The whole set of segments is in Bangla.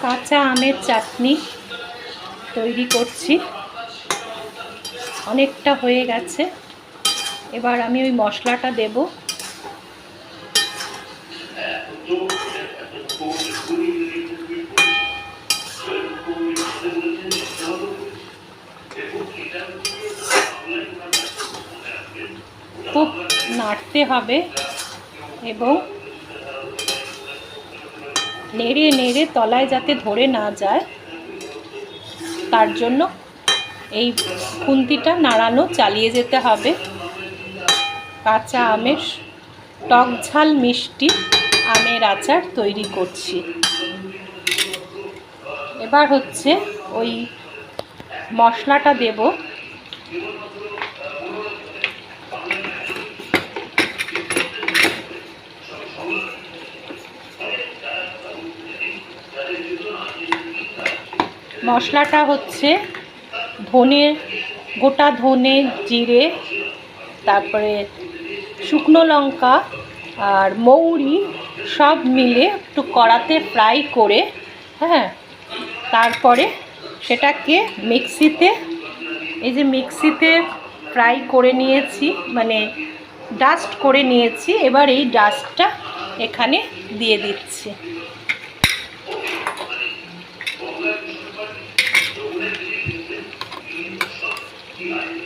কাঁচা আমের চাটনি তৈরি করছি, অনেকটা হয়ে গেছে। এবার আমি ওই মশলাটা দেব। খুব নাড়তে হবে এবং নেড়ে নেড়ে তলায় যাতে ধরে না যায় তার জন্য এই খুন্তিটা নাড়ানো চালিয়ে যেতে হবে। কাঁচা আমের টক ঝাল মিষ্টি আমের আচার তৈরি করছি। এবার হচ্ছে ওই মশলাটা দেব। মশলাটা হচ্ছে গোটা ধনে, জিরে, তারপরে শুকনো লঙ্কা আর মৌরি সব মিলে একটু কড়াতে ফ্রাই করে, তারপরে সেটাকে মিক্সিতে ফ্রাই করে নিয়েছি, মানে ডাস্ট করে নিয়েছি। এবার এই ডাস্টটা এখানে দিয়ে দিচ্ছি।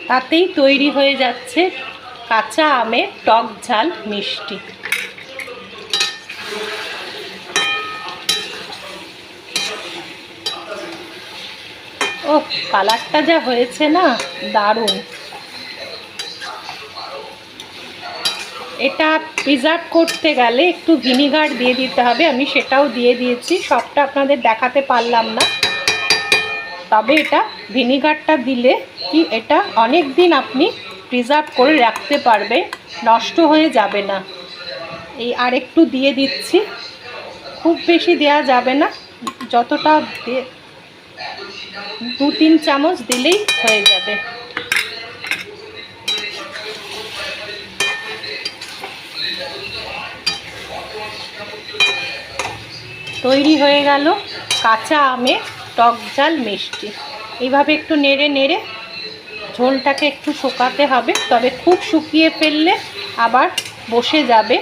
তাতেই তৈরি হয়ে যাচ্ছে কাঁচা আমের টক ঝাল মিষ্টি। ও কালারটা যা হয়েছে না, দারুণ। এটা প্রিজার্ভ করতে গেলে একটু ভিনিগার দিয়ে দিতে হবে, আমি সেটাও দিয়ে দিয়েছি, সবটা আপনাদের দেখাতে পারলাম না। তবে এটা ভিনিগারটা দিলে কি এটা অনেক দিন আপনি প্রিজার্ভ করে রাখতে পারবে, নষ্ট হয়ে যাবে না। এই আর একটু দিয়ে দিচ্ছি, খুব বেশি দেয়া যাবে না, যতটা 2-3 চামচ দিলেই হয়ে যাবে। তৈরি হয়ে গেল কাঁচা আমের টক ঝাল মিষ্টি। এইভাবে একটু নেড়ে নেড়ে ঝোলটাকে একটু শুকাতে হবে, তবে খুব শুকিয়ে ফেললে আবার বসে যাবে।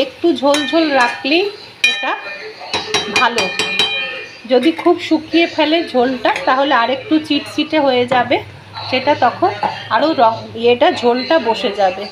একটু ঝোল ঝোল রাখলেই এটা ভালো। যদি খুব শুকিয়ে ফেলে ঝোলটা তাহলে আরেকটু চিটচিটে হয়ে যাবে, সেটা তখন আরও ঝোলটা বসে যাবে।